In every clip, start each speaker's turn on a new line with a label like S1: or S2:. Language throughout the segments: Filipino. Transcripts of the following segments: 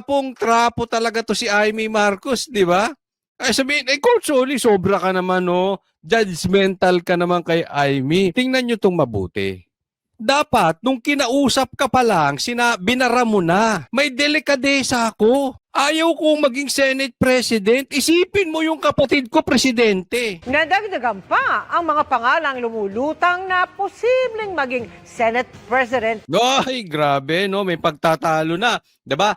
S1: Trapong-trapo talaga to si Amy Marcos, di ba? Ay sabihin, Coach Oli, sobra ka naman, no? Judgmental ka naman kay Amy. Tingnan nyo tong mabuti. Dapat, nung kinausap ka pa lang, binara mo na. May delikadesa ako. Ayaw kong maging Senate President. Isipin mo yung kapatid ko, Presidente.
S2: Nadagdagan pa ang mga pangalang lumulutang na posibleng maging Senate President.
S1: Ay, grabe, no? May pagtatalo na. 'Di ba?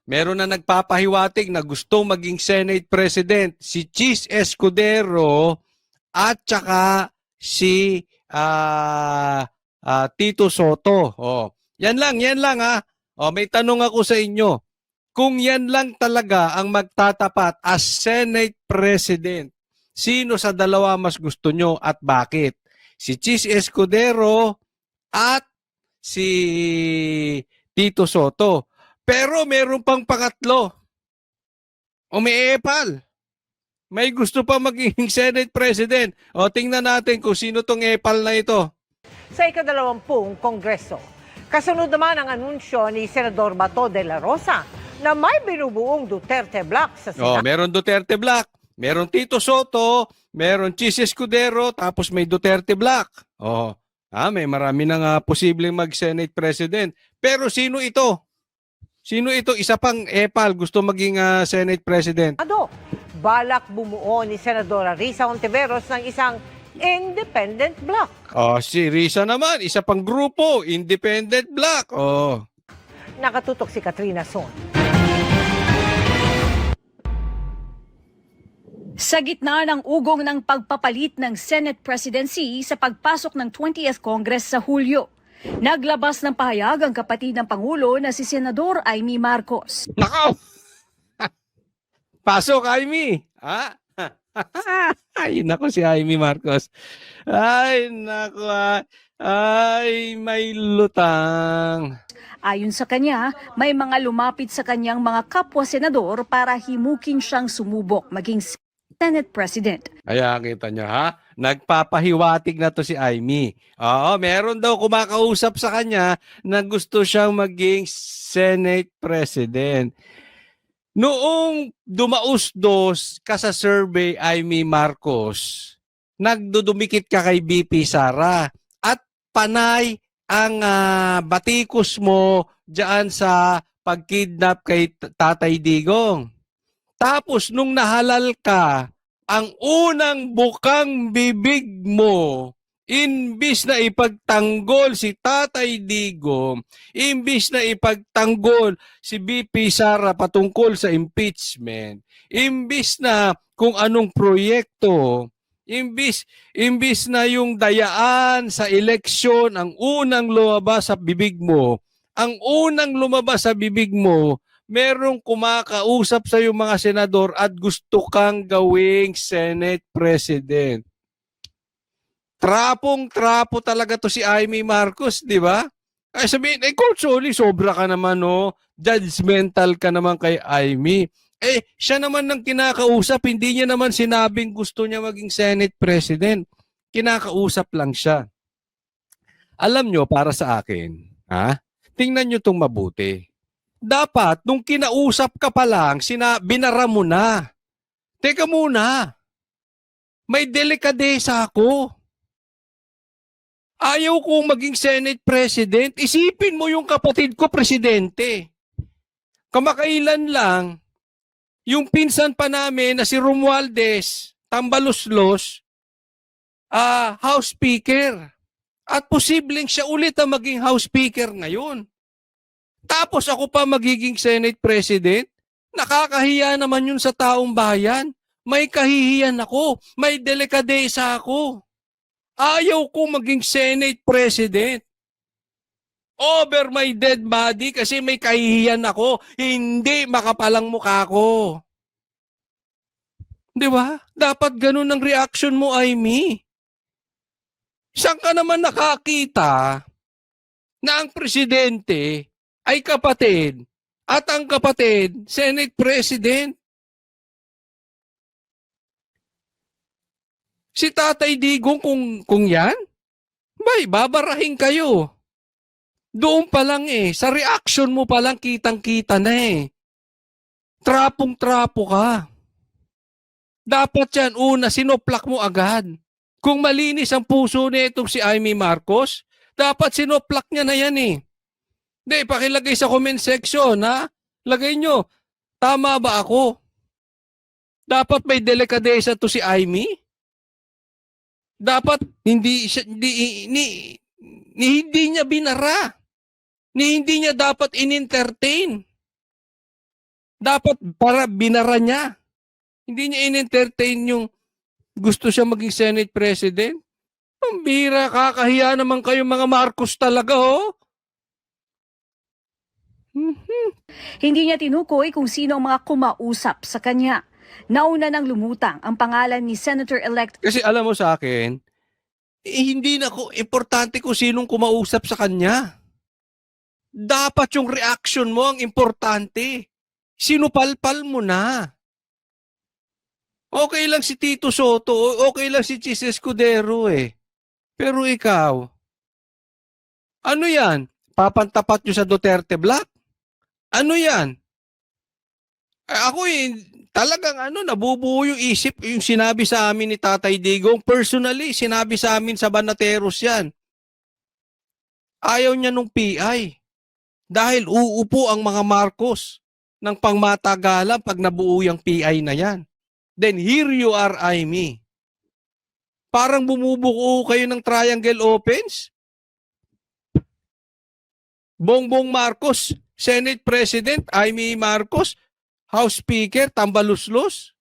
S1: Meron na nagpapahiwatig na gustong maging Senate President. Si Chis Escudero at saka si Tito Soto. Oh, yan lang ha. Oh, may tanong ako sa inyo. Kung yan lang talaga ang magtatapat as Senate President, sino sa dalawa mas gusto nyo at bakit? Si Chis Escudero at si Tito Soto. Pero meron pang pangatlo. Umiepal. May gusto pa maging Senate President. O tingnan natin kung sino tong epal na ito.
S2: Sa ika-20 Kongreso, kasunod naman ang anunsyo ni Senador Bato de la Rosa na may binubuong Duterte Block sa Senado.
S1: Meron Duterte Block, meron Tito Soto, meron Chis Escudero, tapos may Duterte Block. May marami nang posibleng mag-Senate President. Pero sino ito? Sino ito? Isa pang epal gusto maging Senate President.
S2: Balak bumuo ni Senadora Risa Hontiveros ng isang independent block.
S1: Si Risa naman, isa pang grupo, independent block.
S2: Nakatutok si Katrina Son.
S3: Sa gitna ng ugong ng pagpapalit ng Senate presidency sa pagpasok ng 20th Congress sa Hulyo, naglabas ng pahayag ang kapatid ng Pangulo na si Senador Amy Marcos.
S1: Nakaw! Pasok, Amy! Ay, nako si Amy Marcos. Ay, nako. Ay, may lutang.
S3: Ayon sa kanya, may mga lumapit sa kanyang mga kapwa-senador para himukin siyang sumubok maging Senate President.
S1: Kaya kita nyo ha, nagpapahiwatig na to si Amy. Meron daw kumakausap sa kanya na gusto siyang maging Senate President. Noong dumausdos ka sa survey, Amy Marcos, nagdudumikit ka kay BP Sara at panay ang batikos mo diyan sa pagkidnap kay Tatay Digong. Tapos nung nahalal ka, ang unang bukang bibig mo, imbis na ipagtanggol si Tatay Digong, imbis na ipagtanggol si BP Sara patungkol sa impeachment, imbis na kung anong proyekto, imbis na yung dayaan sa eleksyon ang unang lumabas sa bibig mo, merong kumakausap sa yung mga senador at gusto kang gawing Senate President. Trapong-trapo talaga to si Amy Marcos, di ba? Ay sabihin, Coach Oli, sobra ka naman, no? Judgmental ka naman kay Amy. Siya naman ng kinakausap, hindi niya naman sinabing gusto niya maging Senate President. Kinakausap lang siya. Alam nyo, para sa akin, tingnan nyo tong mabuti. Dapat, nung kinausap ka pa lang, binara mo na. Teka muna. May delikadesa ako. Ayaw kong maging Senate President. Isipin mo yung kapatid ko, Presidente. Kamakailan lang, yung pinsan pa namin na si Romualdez, Tambaluslos, House Speaker. At posibleng siya ulit ang maging House Speaker ngayon. Tapos ako pa magiging Senate President? Nakakahiya naman yun sa taong bayan. May kahihiyan ako. May delikadesa ako. Ayaw ko maging Senate President. Over my dead body kasi may kahihiyan ako. Hindi makapalang mukha ko. Di ba? Dapat ganun ang reaction mo, Amy. Saan ka naman nakakita na ang presidente ay kapatid at ang kapatid, Senate President? Si Tatay Digong kung yan, babarahin kayo. Doon pa lang sa reaction mo pa lang kitang-kita na Trapong-trapo ka. Dapat yan, una, sinoplak mo agad. Kung malinis ang puso nitong si Amy Marcos, dapat sinoplak niya na yan Hindi, pakilagay sa comment section, ha? Lagay nyo, tama ba ako? Dapat may delikadesa to si Amy? Dapat hindi niya binara. Hindi niya dapat in-entertain. Dapat para binara niya. Hindi niya in-entertain yung gusto siya maging Senate President. Pambira, kakahiya naman kayo mga Marcos talaga,
S3: Hindi niya tinukoy kung sino ang mga kumausap sa kanya. Nauna nang lumutang ang pangalan ni Senator-elect
S1: Kasi alam mo sa akin, hindi na importante kung sinong kumausap sa kanya. Dapat yung reaction mo ang importante. Sinupalpal mo na. Okay lang si Tito Soto, okay lang si Chis Escudero Pero ikaw, ano yan? Papantapat nyo sa Duterte Black? Ano yan? Ako talagang nabubuo yung isip, yung sinabi sa amin ni Tatay Digong. Personally, sinabi sa amin sa Banateros yan. Ayaw niya nung PI. Dahil uupo ang mga Marcos ng pangmatagalan pag nabuo yung PI na yan. Then here you are, Amy. Parang bumubuo kayo ng triangle opens. Bongbong Marcos, Senate President, Amy Marcos, House Speaker, tambaluslos.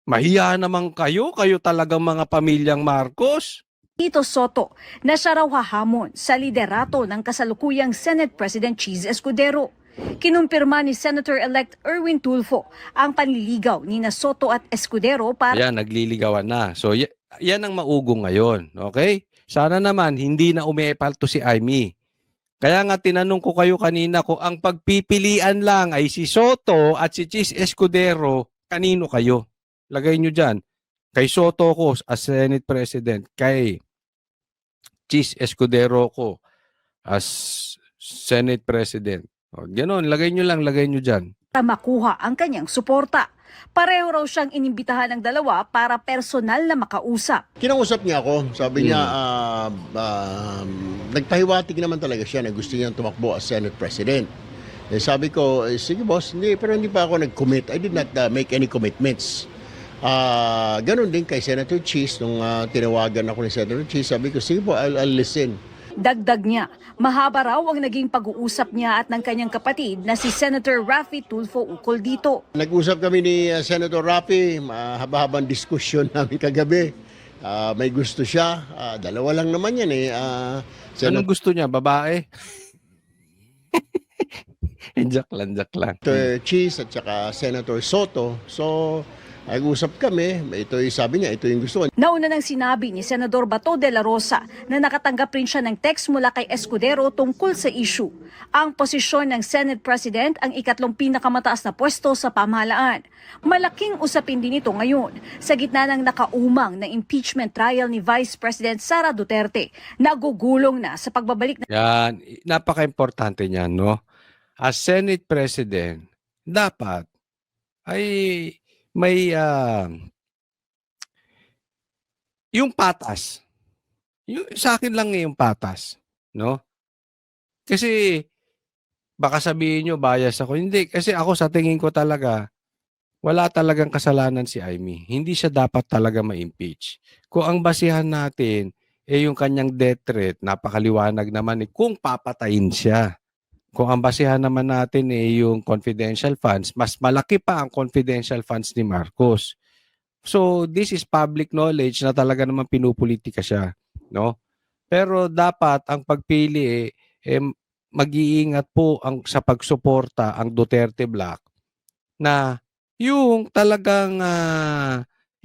S1: Mahiya naman kayo talagang mga pamilyang Marcos.
S3: Tito Soto na siya raw hahamon sa liderato ng kasalukuyang Senate President Chis Escudero. Kinumpirma ni Senator-elect Erwin Tulfo ang panliligaw ni Soto at Escudero para
S1: Ayan, nagliligawan na. So, yan ang maugong ngayon. Okay? Sana naman hindi na umepal to si Amy. Kaya nga tinanong ko kayo kanina kung ang pagpipilian lang ay si Soto at si Chis Escudero, kanino kayo? Lagay nyo dyan. Kay Soto ko as Senate President. Kay Chis Escudero ko as Senate President. O, ganon, lagay nyo dyan.
S3: makuha ang kanyang suporta. Pareho raw siyang inimbitahan ng dalawa para personal na makausap.
S4: Kinausap niya ako. Sabi niya, nagpahiwatig naman talaga siya na gusto niyang tumakbo as Senate President. Sabi ko, sige boss, pero hindi pa ako nag-commit. I did not make any commitments. Ganon din kay Senator Chis. Nung tinawagan ako ni Senator Chis, sabi ko, sige po, I'll listen.
S3: Dagdag niya, mahaba raw ang naging pag-uusap niya at ng kanyang kapatid na si Senator Raffy Tulfo ukol dito.
S4: Nag-usap kami ni Senator Raffy, mahaba-habang diskusyon namin kagabi. May gusto siya, dalawa lang naman yan
S1: Anong gusto niya? Babae? Joke lang.
S4: Senator Chis at saka Senator Soto. So, nag-usap kami. Sabi niya, ito yung gusto ko.
S3: Nauna nang sinabi ni Senador Bato de la Rosa na nakatanggap rin siya ng text mula kay Escudero tungkol sa issue. Ang posisyon ng Senate President ang ikatlong pinakamataas na pwesto sa pamahalaan. Malaking usapin din ito ngayon sa gitna ng nakaumang na impeachment trial ni Vice President Sara Duterte. Nagugulong na sa pagbabalik
S1: Yan, napaka-importante niyan, no? As Senate President, dapat ay may yung patas. Yung, sa akin lang yung patas, no? Kasi baka sabihin nyo bias ako. Hindi, kasi ako sa tingin ko talaga wala talagang kasalanan si Amy. Hindi siya dapat talaga ma-impeach. Kung ang basihan natin yung kanyang death threat, napakaliwanag naman kung papatayin siya. Kung ang basihan naman natin yung confidential funds, mas malaki pa ang confidential funds ni Marcos. So, this is public knowledge na talaga naman pinupolitika siya, no? Pero dapat ang pagpili mag-iingat po sa pagsuporta ang Duterte Black na yung talagang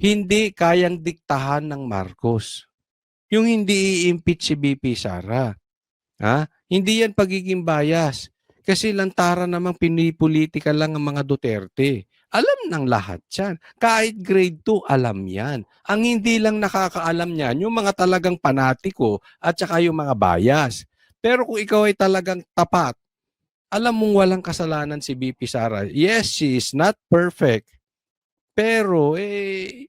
S1: hindi kayang diktahan ng Marcos. Yung hindi i-impeach si BP Sara. Hindi yan pagiging bias. Kasi lantaran namang pinipolitika lang ang mga Duterte. Alam ng lahat yan. Kahit grade 2, alam yan. Ang hindi lang nakakaalam yan, yung mga talagang panatiko at saka yung mga bias. Pero kung ikaw ay talagang tapat, alam mong walang kasalanan si VP Sara. Yes, she is not perfect. Pero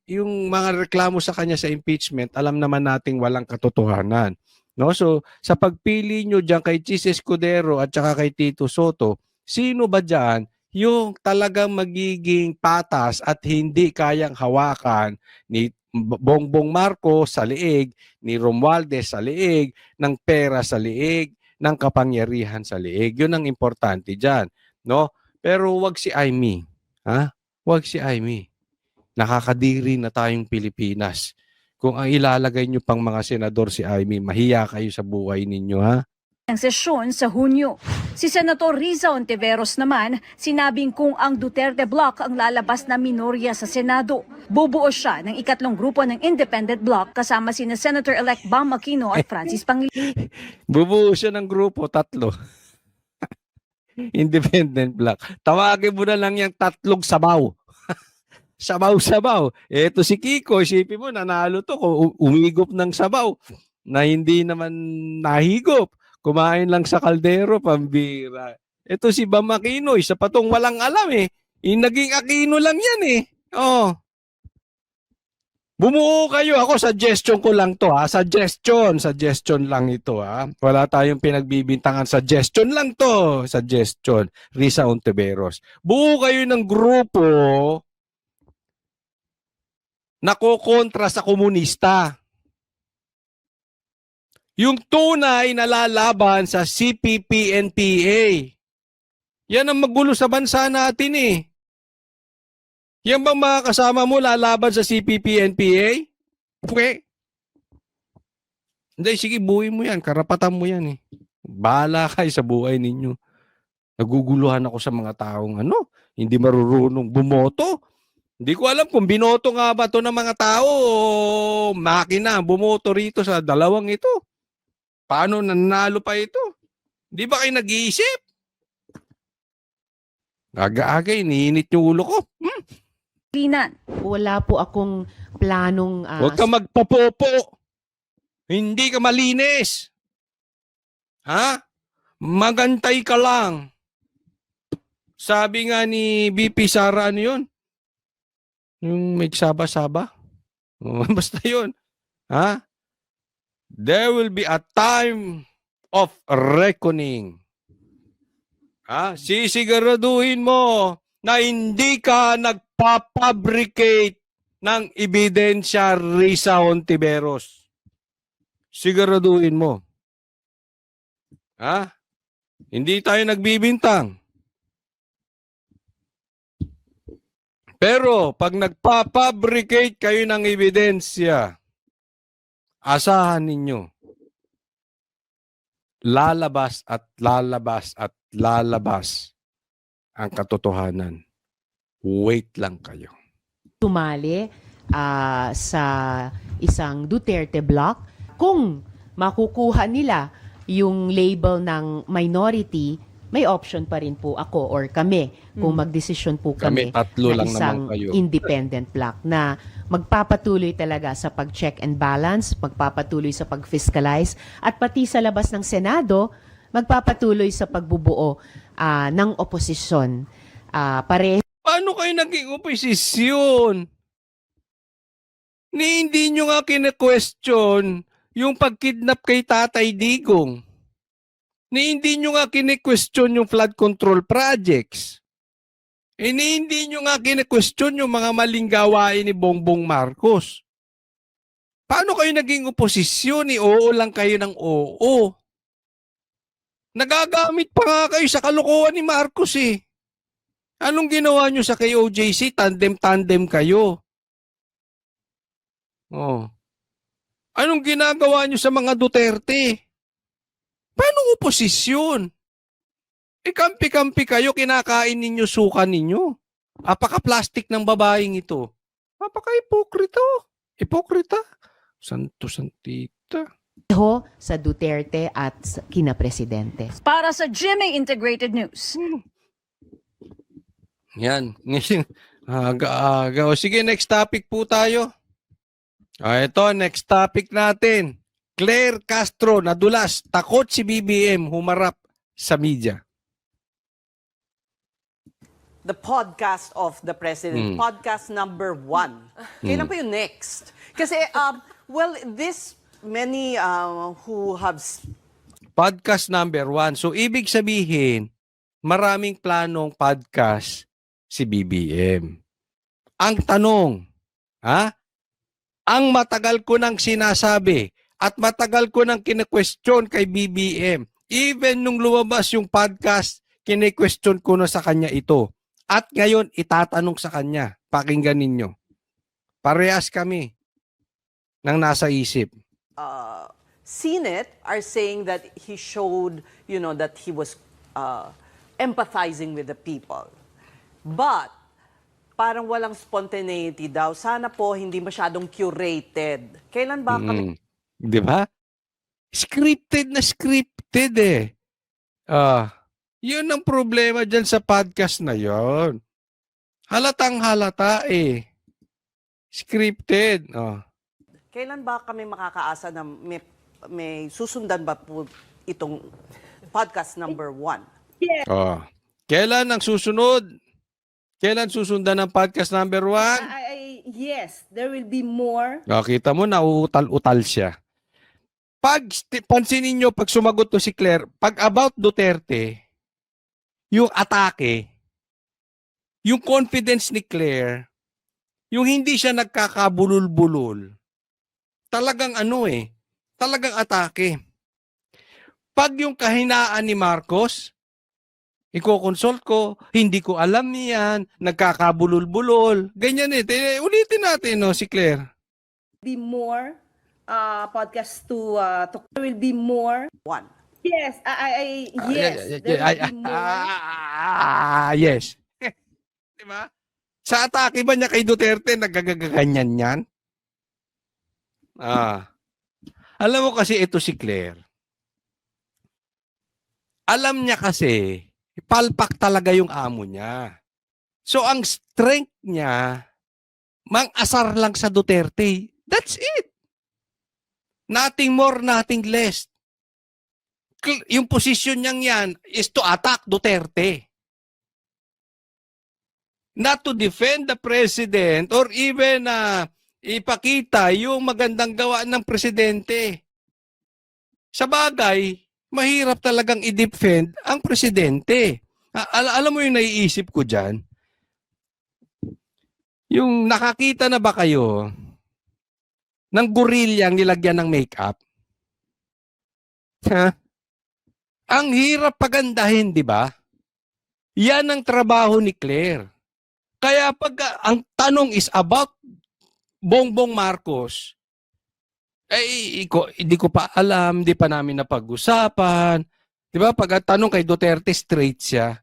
S1: yung mga reklamo sa kanya sa impeachment, alam naman nating walang katotohanan. No? So, sa pagpili nyo diyan kay Chis Escudero at saka kay Tito Soto, sino ba diyan yung talagang magiging patas at hindi kayang hawakan ni Bongbong Marcos sa liig, ni Romualdez sa liig, ng pera sa liig, ng kapangyarihan sa liig. Yun ang importante diyan, no? Pero wag si Amy, ha? Wag si Amy. Nakakadiri na tayong Pilipinas. Kung ang ilalagay nyo pang mga senador si Amy, mahiya kayo sa buhay ninyo, ha?
S3: Ang sesyon sa Hunyo. Si Senator Riza Ontiveros naman, sinabing kung ang Duterte Bloc ang lalabas na minorya sa Senado, bubuo siya ng ikatlong grupo ng Independent Bloc kasama sina Senator-elect Bam Aquino at Francis Pangilinan.
S1: Bubuo siya ng grupo, 3. Independent Bloc. Tawagin mo na lang yung 3 sabaw. Sabaw-sabaw. Eto si Kiko, isipin mo, nanalo to kung umigop ng sabaw na hindi naman nahigop. Kumain lang sa kaldero, pambira. Ito si Bam Aquino, isa pa tong walang alam eh. Yung naging Aquino lang yan eh. Oh. Bumuo kayo. Ako, suggestion ko lang to ha. Suggestion lang ito ha. Wala tayong pinagbibintangan. Suggestion lang to. Suggestion. Riza Ontiveros. Buo kayo ng grupo na kokontra sa komunista. Yung tunay na lalaban sa CPP-NPA. Yan ang magulo sa bansa natin eh. Yan bang mga kasama mo lalaban sa CPP-NPA? Okay. Hindi, sige, buuin mo yan. Karapatan mo yan eh. Bahala kayo sa buhay ninyo. Naguguluhan ako sa mga taong hindi marurunong bumoto. Hindi ko alam kung binoto nga ba to ng mga tao o makina bumoto rito sa dalawang ito. Paano nanalo pa ito? Di ba kayo nag-iisip? Aga-aga, iniinit yung ulo ko.
S5: Wala po akong planong...
S1: Huwag ka magpapopo. Hindi ka malinis. Ha? Magantay ka lang. Sabi nga ni BP Sara, ano yun? Yung may saba-saba? Basta yun. Ha? There will be a time of reckoning. Sisiguraduhin mo na hindi ka nagpapabricate ng ebidensya, Riza Ontiveros. Siguraduhin mo. Hindi tayo nagbibintang. Pero pag nagpapabricate kayo ng ebidensya, asahan ninyo, lalabas at lalabas at lalabas ang katotohanan. Wait lang kayo.
S5: Tumali sa isang Duterte Bloc. Kung makukuha nila yung label ng minority, may option pa rin po ako or kami kung magdesisyon po kami
S1: tatlo
S5: na
S1: lang
S5: isang
S1: naman kayo.
S5: independent bloc na magpapatuloy talaga sa pag-check and balance, magpapatuloy sa pag-fiscalize, at pati sa labas ng Senado, magpapatuloy sa pagbubuo ng oposisyon.
S1: Paano kayo naging oposisyon? Hindi nyo nga kine-question yung pag-kidnap kay Tatay Digong. Hindi nyo nga kine-question yung flood control projects. Hindi nyo nga kine-question yung mga maling gawain ni Bongbong Marcos. Paano kayo naging oposisyon? Oo lang kayo ng oo. Nagagamit pa nga kayo sa kalokohan ni Marcos eh. Anong ginawa nyo sa KOJC? Tandem-tandem kayo. Oh. Anong ginagawa nyo sa mga Duterte? Paano oposisyon? Kampi-kampi kayo, kinakain ninyo, suka ninyo. Apaka-plastic ng babaeng ito. Apaka-hipokrito. Hipokrita. Santo-santita.
S5: Sa Duterte at kina Presidente.
S3: Para sa GMA Integrated News.
S1: Yan. Aga-aga. O sige, next topic po tayo. Ito, next topic natin. Claire Castro, nadulas, takot si BBM humarap sa media.
S6: The podcast of the president, podcast number 1. Kailan pa yung next? Kasi, well, this many who have
S1: Podcast number 1. So, ibig sabihin, maraming planong podcast si BBM. Ang tanong, ang matagal ko nang sinasabi at matagal ko nang kine-question kay BBM, even nung lumabas yung podcast, kine-question ko na sa kanya ito. At ngayon, itatanong sa kanya. Pakinggan ninyo. Parehas kami nang nasa isip.
S6: seen it are saying that he showed, that he was empathizing with the people. But, parang walang spontaneity daw. Sana po hindi masyadong curated. Kailan ba kami
S1: Di ba? Scripted eh. Yun ang problema dyan sa podcast na yon. Halatang halata eh. Scripted.
S6: Kailan ba kami makakaasa na may susundan ba po itong podcast number 1?
S1: Kailan ang susunod? Kailan susundan ang podcast number 1?
S7: Yes, there will be more.
S1: Kita mo, nauutal-utal siya. Pansinin nyo, pag sumagot to si Claire, pag about Duterte, yung atake, yung confidence ni Claire, yung hindi siya nagkakabulol-bulol, talagang talagang atake. Pag yung kahinaan ni Marcos, iko-consult ko, hindi ko alam yan, nagkakabulol-bulol, ganyan ulitin natin, si Claire.
S7: Be more podcast to there will be more.
S6: 1.
S7: Yes, yes, there will be more.
S1: Yes. Diba? Sa atake ba niya kay Duterte, nagagaganyan yan? Alam mo kasi ito si Claire. Alam niya kasi, palpak talaga yung amo niya. So ang strength niya, mang-asar lang sa Duterte. That's it. Nothing more, nothing less. Yung posisyon niyang yan is to attack Duterte. Not to defend the president or even ipakita yung magandang gawa ng presidente. Sa bagay, mahirap talagang i-defend ang presidente. Alam mo yung naiisip ko dyan? Yung nakakita na ba kayo ng gorilyang nilagyan ng makeup? Ang hirap pagandahin, di ba? Yan ang trabaho ni Claire. Kaya pag ang tanong is about Bongbong Marcos, hindi ko pa alam, hindi pa namin napag-usapan. Di ba? Pag tanong kay Duterte, straight siya.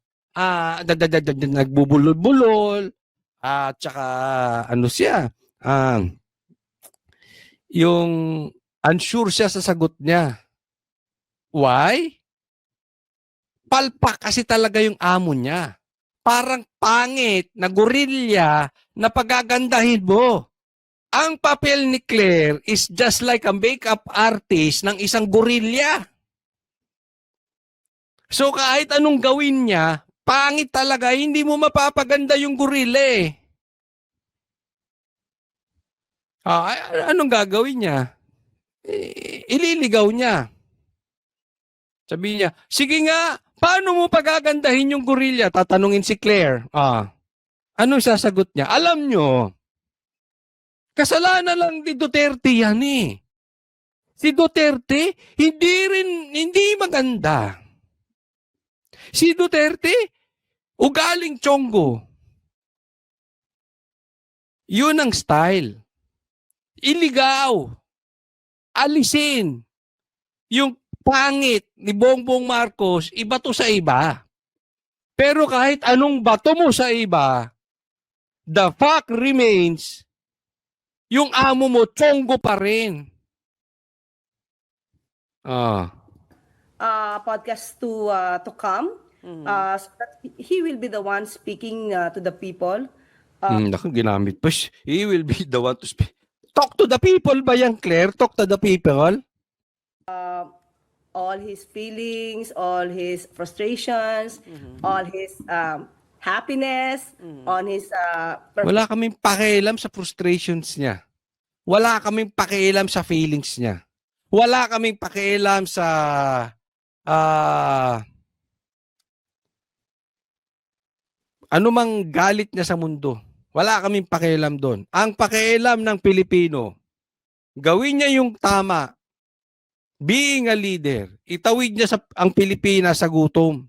S1: Nagbubulol-bulol. At saka, siya? Yung unsure siya sa sagot niya. Why? Palpak kasi talaga yung amo niya. Parang pangit na gorilya na pagagandahin mo. Ang papel ni Claire is just like a makeup artist ng isang gorilya. So kahit anong gawin niya, pangit talaga, hindi mo mapapaganda yung gorilla eh. Anong gagawin niya? Ililigaw niya. Sabi niya, sige nga, paano mo pagagandahin yung gorilla? Tatanungin si Claire. Anong sasagot niya? Alam nyo, kasalanan lang ni Duterte yan eh. Si Duterte, hindi maganda. Si Duterte, ugaling tiyonggo. Yun ang style. Iligaw. Alisin. Yung pangit ni Bongbong Marcos, iba to sa iba. Pero kahit anong bato mo sa iba, the fact remains, yung amo mo, tiyonggo pa rin.
S7: Podcast to come. So that he will be the one speaking to the people.
S1: Naku, ginamit pa. He will be the one to speak. Talk to the people ba yan, Claire? Talk to the people?
S7: all his feelings, all his frustrations, all his happiness, on his
S1: Wala kaming pakialam sa frustrations niya. Wala kaming pakialam sa feelings niya. Wala kaming pakialam sa anumang galit niya sa mundo. Wala kaming pakialam doon. Ang pakialam ng Pilipino, gawin niya yung tama. Being a leader, itawid niya ang Pilipinas sa gutom.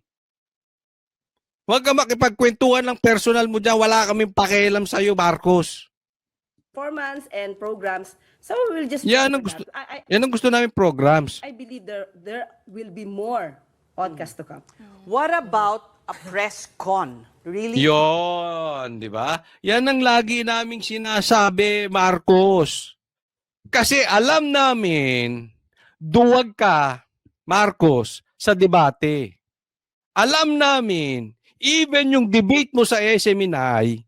S1: Huwag ka makipagkwentuhan ng personal mo dyan. Wala kaming pakialam sa'yo, Marcos.
S7: performance and programs. So we will just
S1: Yan
S7: wait
S1: ang
S7: for
S1: gusto,
S7: that.
S1: yan ang gusto namin programs.
S7: I believe there will be more podcasts to come.
S6: What about a press con? Really?
S1: Yon, di ba? Yan ang lagi naming sinasabi, Marcos. Kasi alam namin, duwag ka, Marcos, sa debate. Alam namin, even yung debate mo sa SMNI,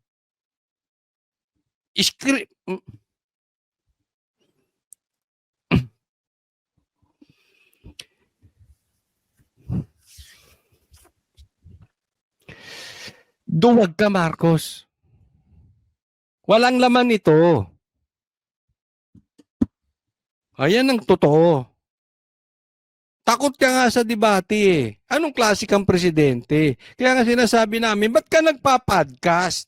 S1: script, duwag ka, Marcos. Walang laman ito. Ayan ang totoo. Takot ka nga sa debate eh. Anong klase kang presidente? Kaya nga sinasabi namin, ba't ka nagpa-podcast?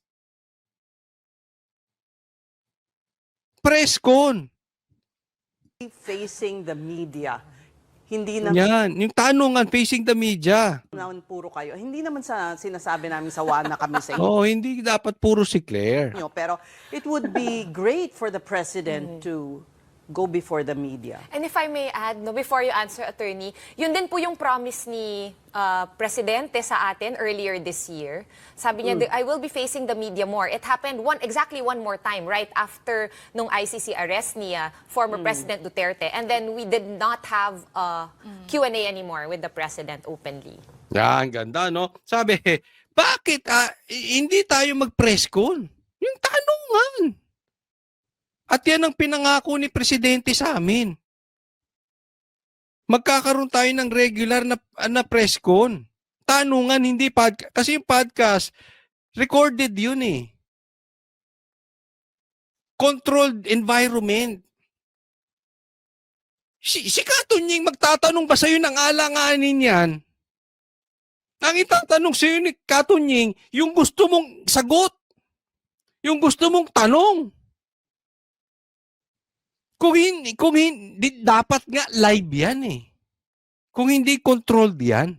S1: Press con.
S6: Facing the media. Hindi naman
S1: Yan. Yung tanungan facing the media.
S6: puro kayo. Hindi naman sa sinasabi namin sa na kami sa inyo.
S1: Oo, hindi dapat puro si Claire.
S6: Pero it would be great for the president to go before the media.
S8: And if I may add, no, before you answer, attorney, yun din po yung promise ni Presidente sa atin earlier this year. Sabi niya, I will be facing the media more. It happened exactly one more time, right after nung ICC arrest ni former President Duterte. And then we did not have Q&A anymore with the President openly.
S1: Yan, ganda, no? Sabi, bakit hindi tayo mag-press con? Yung tanungan. At yan ang pinangako ni Presidente sa amin. Magkakaroon tayo ng regular na press con. Tanungan, hindi podcast. Kasi yung podcast, recorded yun eh. Controlled environment. Si Katunying magtatanong ba sa'yo ng alanganin yan? Ang itatanong sa'yo ni Katunying, yung gusto mong sagot. Yung gusto mong tanong. Kung hindi, dapat nga live yan eh. Kung hindi controlled yan.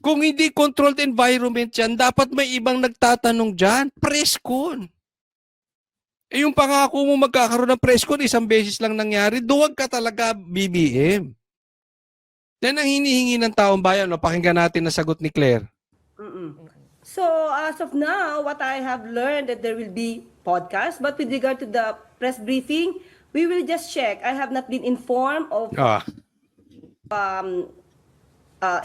S1: Kung hindi controlled environment yan, dapat may ibang nagtatanong dyan. Press con. Eh yung pangako mo magkakaroon ng press con, isang beses lang nangyari, duwag ka talaga, BBM. Yan ang hinihingi ng taong bayan. No? Pakinggan natin na sagot ni Claire.
S7: So as of now, what I have learned that there will be podcasts, but with regard to the press briefing, we will just check. I have not been informed of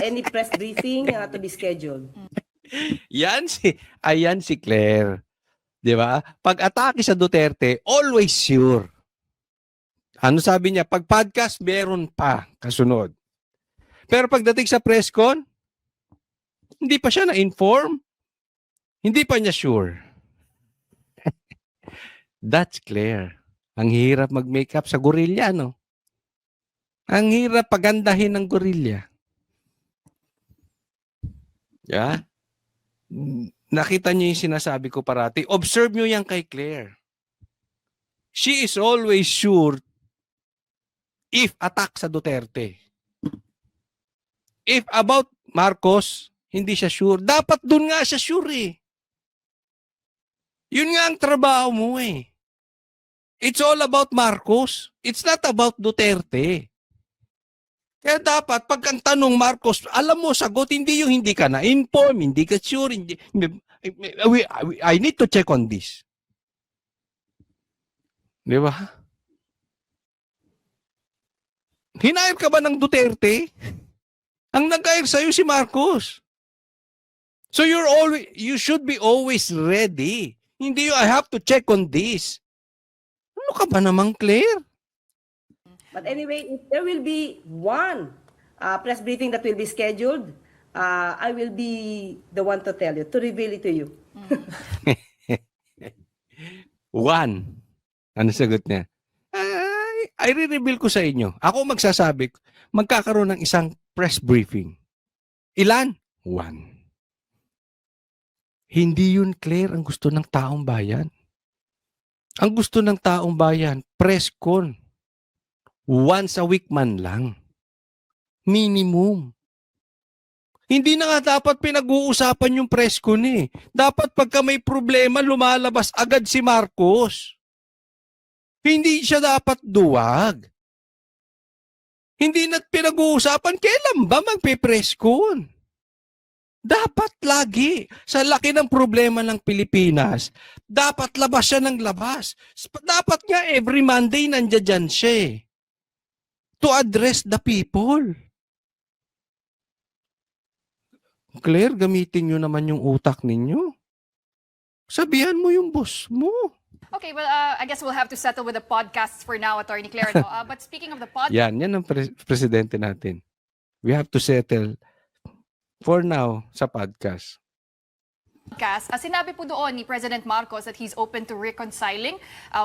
S7: any press briefing to be scheduled.
S1: Ayan si Claire. 'Di ba? Pag atake sa Duterte, always sure. Ano sabi niya? Pag podcast, meron pa kasunod. Pero pagdating sa press con, hindi pa siya na-inform. Hindi pa niya sure. That's Claire. Ang hirap mag-makeup sa gorilla, no? Ang hirap pagandahin ng gorilla. Yeah? Nakita niyo yung sinasabi ko parati. Observe niyo yan kay Claire. She is always sure if attack sa Duterte. If about Marcos, hindi siya sure. Dapat dun nga siya sure eh. Yun nga ang trabaho mo eh. It's all about Marcos. It's not about Duterte. Kaya dapat, pag ang tanong Marcos, alam mo, sagot, hindi yung hindi ka na-inform, hindi ka sure, hindi, I need to check on this. Di ba? Hinayar ka ba ng Duterte? Ang nag-hire sa'yo si Marcos. So you should be always ready. Hindi I have to check on this. Ano ka ba namang, Claire?
S7: But anyway, if there will be one press briefing that will be scheduled, I will be the one to tell you, to reveal it to you.
S1: One. Ano sagot niya? I re-reveal ko sa inyo. Ako magsasabi, magkakaroon ng isang press briefing. Ilan? One. Hindi yun, Claire, ang gusto ng taong bayan. Ang gusto ng taong bayan, press con. Once a week man lang. Minimum. Hindi na nga dapat pinag-uusapan yung press con eh. Dapat pagka may problema, lumalabas agad si Marcos. Hindi siya dapat duwag. Hindi na pinag-uusapan, kailan ba magpe-press con? Dapat lagi. Sa laki ng problema ng Pilipinas, dapat labas siya ng labas. Dapat nga every Monday nandiyan siya eh. To address the people. Claire, gamitin nyo naman yung utak ninyo. Sabihan mo yung boss mo.
S9: Okay, well, I guess we'll have to settle with the podcasts for now, Attorney Claire. No? But speaking of the podcast,
S1: Yan ang presidente natin. We have to settle for now sa podcast.
S9: sinabi po doon ni President Marcos that he's open to reconciling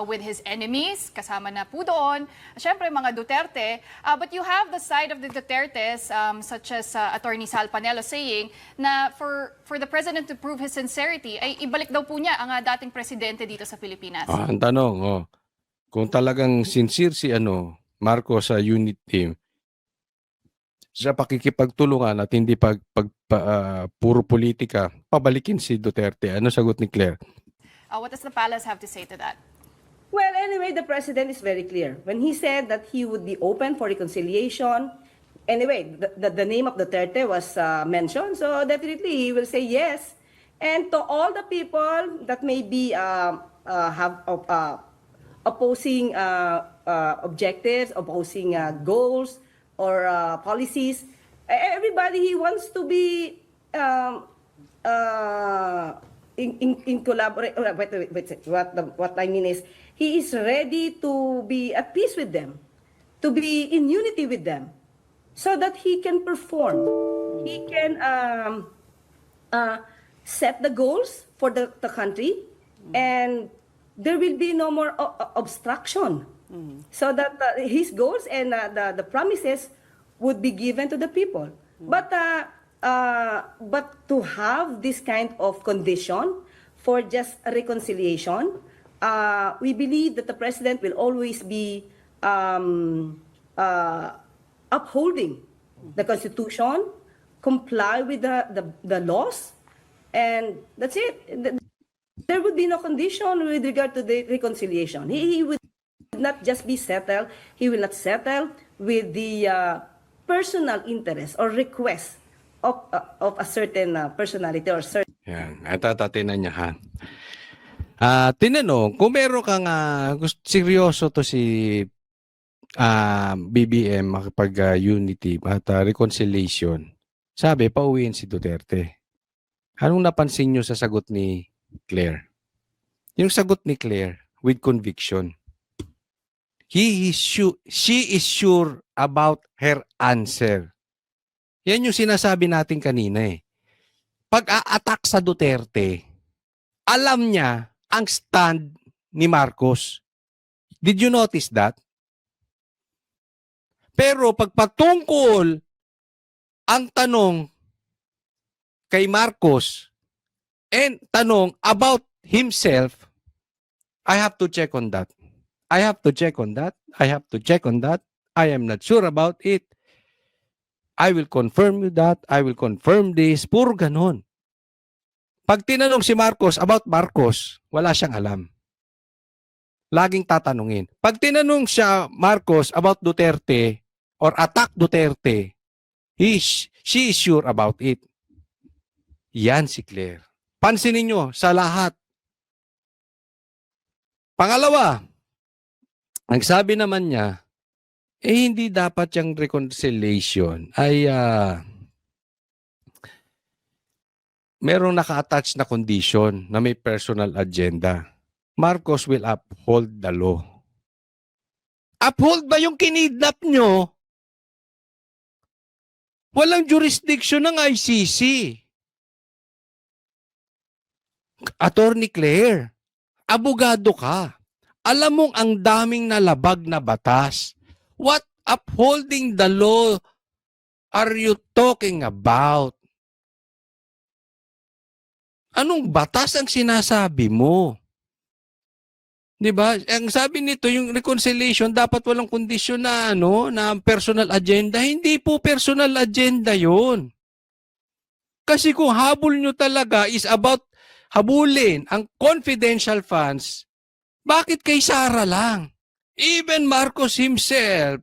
S9: with his enemies. Kasama na po doon, syempre, mga Duterte. But you have the side of the Dutertes, such as Attorney Sal Panelo saying na for the President to prove his sincerity, ay ibalik daw po niya ang dating presidente dito sa Pilipinas.
S1: Ang tanong, kung talagang sincere si Marcos sa unit team, sa pakikipagtulungan at hindi puro politika, pabalikin si Duterte. Ano sagot ni Claire?
S9: What does the palace have to say to that?
S7: Well, anyway, the president is very clear. When he said that he would be open for reconciliation, anyway, the name of Duterte was mentioned, so definitely he will say yes. And to all the people that may be have opposing objectives, opposing goals, or policies, everybody he wants to be in collaborate. What I mean is he is ready to be at peace with them, to be in unity with them, so that he can perform. He can set the goals for the country, and there will be no more obstruction. So that his goals and the promises would be given to the people. But to have this kind of condition for just a reconciliation, we believe that the president will always be upholding the Constitution, comply with the laws, and that's it. There would be no condition with regard to the reconciliation. He would not just be settled, he will not settle with the personal interest or request of a certain personality or certain.
S1: Yan, atatatinan niya ha. Tinanong, kung meron kang seryoso to si BBM makipag-unity at reconciliation, sabi, pauwiin si Duterte. Anong napansin niyo sa sagot ni Claire? Yung sagot ni Claire with conviction. She is sure about her answer. Yan yung sinasabi natin kanina eh. Pag-a-attack sa Duterte, alam niya ang stand ni Marcos. Did you notice that? Pero pag patungkol ang tanong kay Marcos and tanong about himself, I have to check on that. I have to check on that. I have to check on that. I am not sure about it. I will confirm you that. I will confirm this. Puro ganon. Pag tinanong si Marcos about Marcos, wala siyang alam. Laging tatanungin. Pag tinanong siya Marcos about Duterte or attack Duterte, she is sure about it. Yan si Claire. Pansinin nyo sa lahat. Pangalawa, nagsabi naman niya, hindi dapat yung reconciliation ay merong naka-attach na condition na may personal agenda. Marcos will uphold the law. Uphold ba yung kinidnap nyo? Walang jurisdiction ng ICC. Attorney Claire, abogado ka. Alam mong ang daming nalabag na batas. What upholding the law are you talking about? Anong batas ang sinasabi mo? 'Di ba? Ang sabi nito, yung reconciliation dapat walang kondisyon na na personal agenda. Hindi po personal agenda 'yon. Kasi kung habol nyo talaga is about habulin ang confidential funds, bakit kay Sara lang? Even Marcos himself,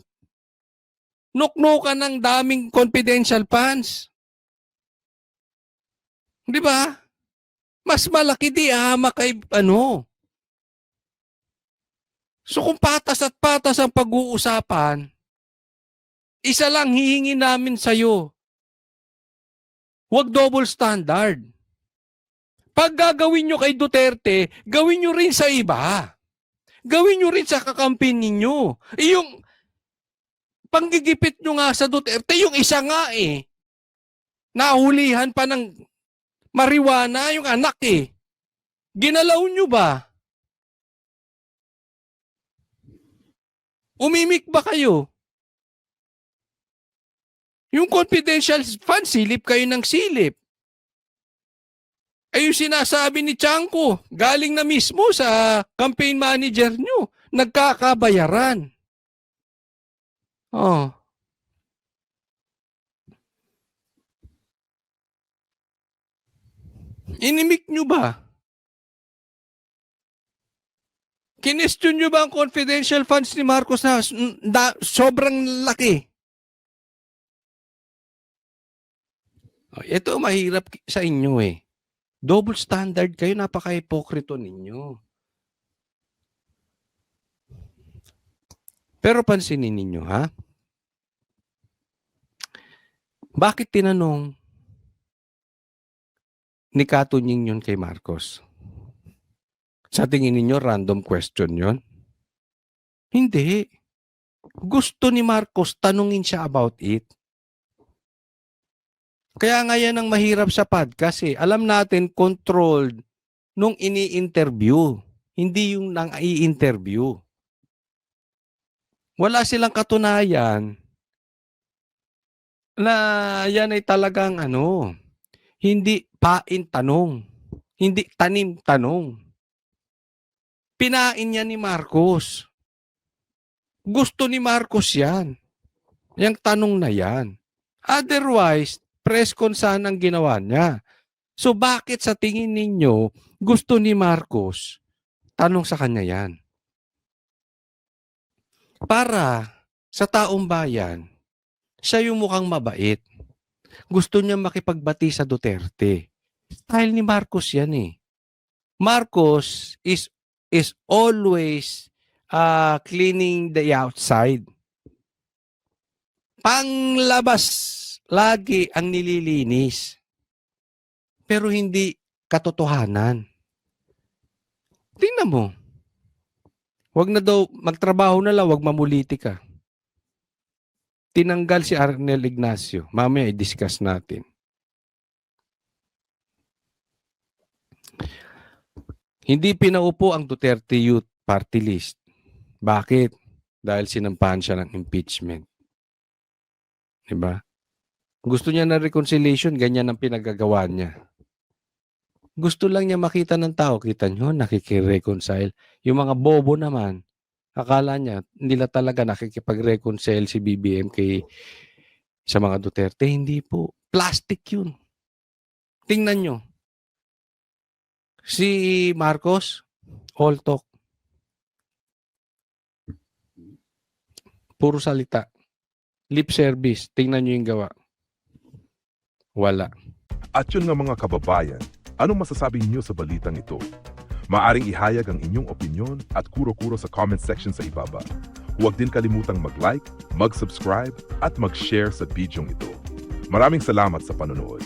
S1: nuknukan ng daming confidential funds. 'Di ba? Mas malaki di ama kay So kung patas at patas ang pag-uusapan, isa lang hihingi namin sa'yo. Huwag double standard. Pag gagawin nyo kay Duterte, gawin nyo rin sa iba. Gawin nyo rin sa kakampi ninyo. Yung panggigipit nyo nga sa Duterte, yung isa nga nahulihan pa ng marijuana yung anak Ginalaw nyo ba? Umimik ba kayo? Yung confidential fund, silip kayo ng silip. Ay yung sinasabi ni Chanko, galing na mismo sa campaign manager nyo, nagkakabayaran. Oh. Inimik nyo ba? Kinestyon nyo ba ang confidential funds ni Marcos na sobrang laki? Oh, ito mahirap sa inyo Double standard kayo, napaka-hipokrito ninyo. Pero pansinin ninyo, ha? Bakit tinanong ni Katunying yun kay Marcos? Sa tingin ninyo, random question yon? Hindi. Gusto ni Marcos tanungin siya about it. Kaya nga yan ang mahirap sa podcast Alam natin, controlled nung ini-interview. Hindi yung nang i-interview. Wala silang katunayan na yan ay talagang hindi pain tanong. Hindi tanim tanong. Pinain yan ni Marcos. Gusto ni Marcos yan. Yung tanong na yan. Otherwise, press con sana ang ginawa niya. So bakit sa tingin ninyo gusto ni Marcos tanong sa kanya yan? Para sa taong bayan, siya yung mukhang mabait. Gusto niya makipagbati sa Duterte. Style ni Marcos yan Marcos is always cleaning the outside. Panglabas lagi ang nililinis. Pero hindi katotohanan. Tingnan mo. Wag na daw, magtrabaho na lang, wag mamuliti ka. Tinanggal si Arnel Ignacio. Mamaya i-discuss natin. Hindi pinaupo ang Duterte Youth Party List. Bakit? Dahil sinampahan siya ng impeachment. Diba? Gusto niya na reconciliation, ganyan ang pinagagawa niya. Gusto lang niya makita ng tao, kita niyo, nakikire-reconcile. Yung mga bobo naman, akala niya, nila talaga nakikipag-reconcile si BBM sa mga Duterte. Hindi po. Plastic yun. Tingnan nyo. Si Marcos, all talk. Puro salita. Lip service. Tingnan nyo yung gawa. Wala.
S10: At yun nga mga kababayan, anong masasabi niyo sa balitang ito? Maaring ihayag ang inyong opinyon at kuro-kuro sa comment section sa ibaba. Huwag din kalimutang mag-like, mag-subscribe at mag-share sa bidyong ito. Maraming salamat sa panonood.